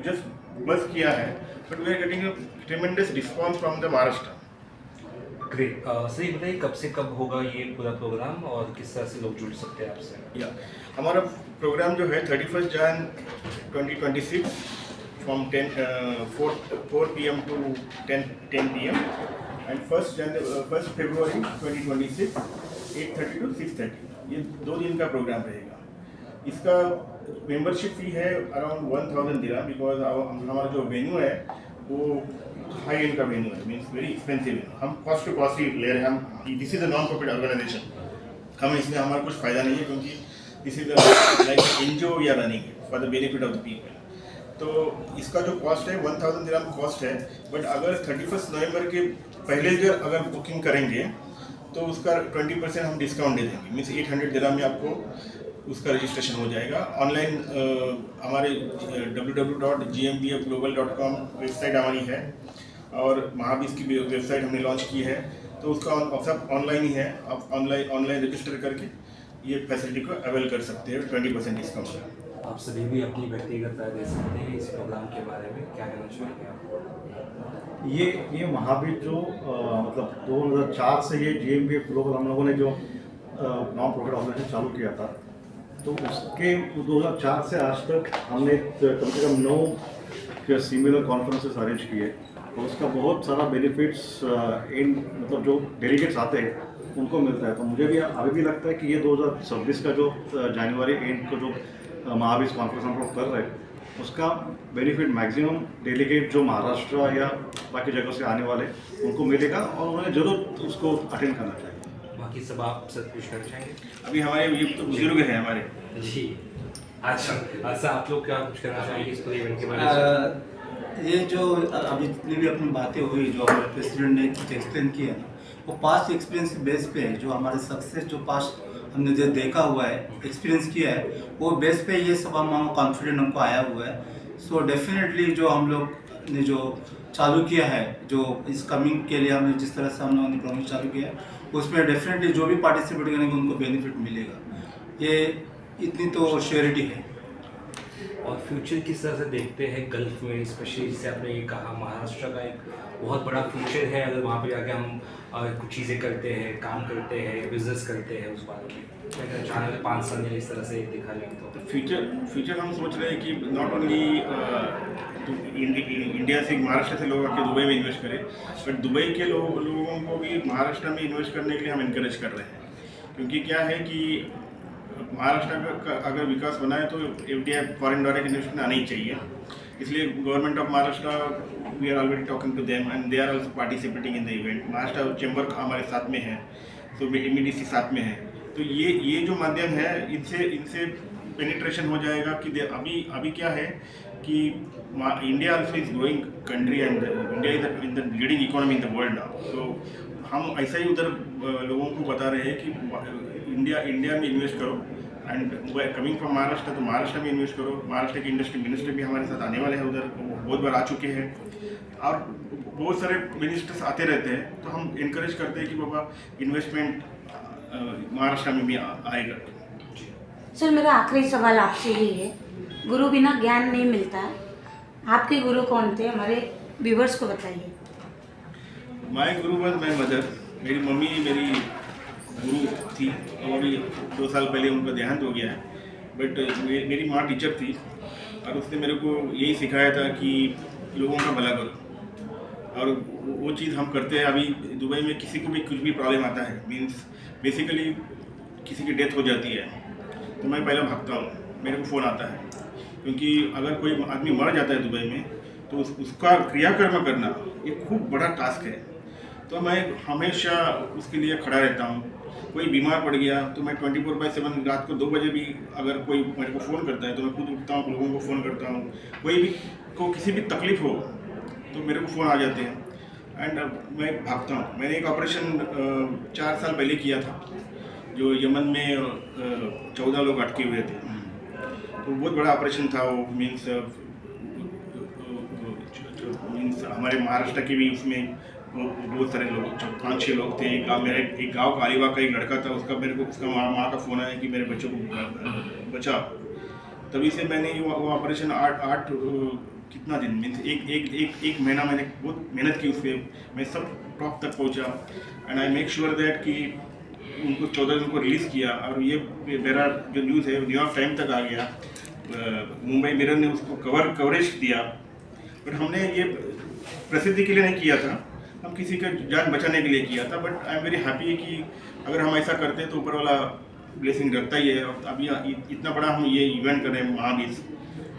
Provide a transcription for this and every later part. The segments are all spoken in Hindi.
जस्ट बस किया है, but we are getting tremendous response from the Maharashtra. Great. Sir ये बताइए कब से कब होगा ये पूरा प्रोग्राम और किस तरह से लोग जुड़ सकते हैं आपसे? या हमारा प्रोग्राम जो है 31 जन 2026 from 4 PM to 10 PM and 1 February 2026 8:30 to 6:30। ये 2 दिन का प्रोग्राम रहेगा। इसका मेंबरशिप फी है अराउंड 1000 दिरहम, बिकॉज हमारा जो वेन्यू है वो हाई एंड का वेन्यू है, मीन्स वेरी एक्सपेंसिव है। हम कॉस्ट टू कॉस्ट ही ले रहे हैं। हम this is a non profit organisation, हम इसमें हमारा कुछ फ़ायदा नहीं है, क्योंकि this is like NGO we are running for the benefit of the people. तो इसका जो कॉस्ट है 1000 दिरहम कॉस्ट है, बट अगर 31 नवंबर के पहले जो अगर बुकिंग करेंगे तो उसका 20% हम डिस्काउंट दे देंगे, मीन्स 800 दिरहम में आपको उसका रजिस्ट्रेशन हो जाएगा। ऑनलाइन हमारे www.gmbfglobal.com वेबसाइट हमारी है, और महाबीज की भी वेबसाइट हमने लॉन्च की है, तो उसका सब ऑनलाइन ही है। आप ऑनलाइन रजिस्टर करके ये फैसिलिटी को अवेल कर सकते हैं 20% डिस्काउंट। आप सभी भी अपनी व्यक्तिगत राय दे सकते हैं इस प्रोग्राम के बारे में, क्या कहना चाहेंगे आप? ये महाबीज जो मतलब 2004 से ये GmbF ग्लोबल हम लोगों ने जो नॉन प्रॉफिट ऑर्गेनाइजेशन चालू किया था, तो उसके 2004 से आज तक हमने कम से कम 9 सिमिलर कॉन्फ्रेंसेस अरेंज किए, तो उसका बहुत सारा बेनिफिट्स मतलब जो डेलीगेट्स आते हैं उनको मिलता है। तो मुझे भी अभी भी लगता है कि ये 2026 का जो जनवरी एंड को जो महाबीज कॉन्फ्रेंस हम लोग कर रहे हैं, उसका बेनिफिट मैक्सिमम डेलीगेट जो महाराष्ट्र या बाकी जगहों से आने वाले उनको मिलेगा, और उन्हें जरूर उसको अटेंड करना चाहिए। बाकी सब आप सब कुछ करना चाहेंगे? अभी हमारे ये तो बुजुर्ग हैं हमारे जी। अच्छा आप लोग क्या कुछ करना चाहेंगे इस पूरे इवेंट के बारे में? ये जो अभी जितनी भी अपनी बातें हुई, जो हमारे प्रेसिडेंट ने कुछ एक्सप्लेन किया ना, वो पास्ट एक्सपीरियंस बेस पे है। जो हमारे सक्सेस जो पास्ट हमने जो देखा हुआ है, एक्सपीरियंस किया है, वो बेस पे ये सब हम कॉन्फिडेंट हमको आया हुआ है। सो डेफिनेटली जो हम लोग ने जो चालू किया है, जो इस कमिंग के लिए हमने जिस तरह से हम लोगों ने प्रोग्राम चालू किया है, उसमें डेफिनेटली जो भी पार्टिसिपेट करेंगे उनको बेनिफिट मिलेगा, ये इतनी तो श्योरिटी है। और फ्यूचर किस तरह से देखते हैं गल्फ में, स्पेशली जैसे आपने ये कहा महाराष्ट्र का एक बहुत बड़ा फ्यूचर है, अगर वहाँ पे जाके हम कुछ चीज़ें करते हैं, काम करते हैं, बिजनेस करते हैं, उस बारे में क्या कहना चाहेंगे? 5 साल में इस तरह से देखा जाए तो फ्यूचर हम सोच रहे हैं कि नॉट ओनली इंडिया से महाराष्ट्र से लोग आके दुबई में इन्वेस्ट करें, बट दुबई के लोगों को भी महाराष्ट्र में इन्वेस्ट करने के लिए हम इनकरेज कर रहे हैं। क्योंकि क्या है कि महाराष्ट्र का अगर विकास होना है तो FDI फॉरेन डायरेक्ट इन्वेस्टमेंट आना ही चाहिए। इसलिए government of Maharashtra we are already talking to them and they are also participating in the event. Maharashtra chamber हमारे साथ में है, तो MEDC साथ में है। तो ये जो माध्यम है, इनसे पेनिट्रेशन हो जाएगा कि अभी क्या है कि India also is growing country and India is in the leading economy in the world now. So हम ऐसा ही उधर लोगों को बता रहे हैं कि इंडिया में इन्वेस्ट करो, एंड कमिंग फ्रॉम महाराष्ट्र, तो महाराष्ट्र में इन्वेस्ट करो। महाराष्ट्र के इंडस्ट्री मिनिस्टर भी हमारे साथ आने वाले हैं, उधर बहुत बार आ चुके हैं, और बहुत सारे मिनिस्टर्स आते रहते हैं। तो हम इनकरेज करते हैं कि बाबा इन्वेस्टमेंट महाराष्ट्र में भी आएगा। सर मेरा आखिरी सवाल आपसे ही है, गुरु बिना ज्ञान नहीं मिलता है, आपके गुरु कौन थे? हमारे व्यूवर्स को बताइए। My Guru was my mother. मेरी मम्मी मेरी गुरु थी, और अभी 2 साल पहले उनका देहांत हो गया है, बट मेरी माँ टीचर थी, और उसने मेरे को यही सिखाया था कि लोगों का भला करो, और वो चीज़ हम करते हैं। अभी दुबई में किसी को भी कुछ भी प्रॉब्लम आता है, मीन्स बेसिकली किसी की डेथ हो जाती है, तो मैं पहले भागता हूँ, मेरे को फ़ोन आता है। क्योंकि अगर कोई आदमी मर जाता है दुबई में, तो उसका क्रियाकर्म करना ये खूब बड़ा टास्क है। तो मैं हमेशा उसके लिए खड़ा रहता हूँ। कोई बीमार पड़ गया तो मैं 24/7 रात को 2 बजे भी अगर कोई मेरे को फ़ोन करता है तो मैं खुद उठता हूँ, लोगों को फ़ोन करता हूँ। कोई भी को किसी भी तकलीफ़ हो तो मेरे को फ़ोन आ जाते हैं, एंड मैं भागता हूँ। मैंने एक ऑपरेशन 4 साल पहले किया था, जो यमन में 14 लोग अटके हुए थे। तो बहुत बड़ा ऑपरेशन था वो, मीन्स हमारे महाराष्ट्र के भी उसमें बहुत सारे लोग, 5-6 लोग थे। एक गाँव का अलीबाग का एक लड़का था, उसका माँ का फ़ोन आया कि मेरे बच्चों को बचा। तभी से मैंने वो ऑपरेशन 8 कितना दिन मीन्स एक महीना मैंने बहुत मेहनत की उस पर, मैं सब टॉप तक पहुंचा and I make sure that कि उनको 14 दिन को रिलीज़ किया। और ये मेरा जो न्यूज़ है न्यूयॉर्क टाइम तक आ गया, मुंबई मिरर ने उसको कवरेज दिया। बट हमने ये प्रसिद्धि के लिए नहीं किया था, हम किसी का जान बचाने के लिए किया था। But I am very happy कि अगर हम ऐसा करते हैं तो ऊपर वाला ब्लेसिंग रखता ही है। और अभी इतना बड़ा हम ये इवेंट कर रहे हैं महाबीज,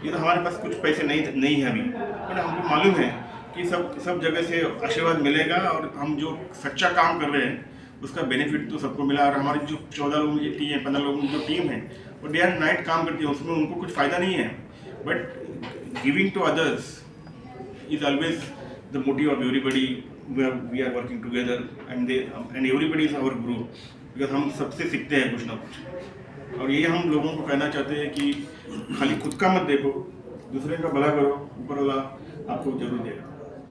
ये तो हमारे पास कुछ पैसे नहीं है अभी, बट हमको मालूम है कि सब जगह से आशीर्वाद मिलेगा और हम जो सच्चा काम कर रहे हैं उसका बेनिफिट तो सबको मिला। और हमारी जो 14 लोगों की टीम है, 15 लोगों की जो टीम है वो डे एंड नाइट काम करती है, उसमें उनको कुछ फ़ायदा नहीं है। But giving to others is always the motive of everybody. We are working together and everybody is our guru, because हम सबसे सीखते हैं कुछ ना कुछ। और ये हम लोगों को कहना चाहते हैं कि खाली खुद का मत देखो, दूसरे का भला करो, ऊपर वाला आपको जरूर देगा।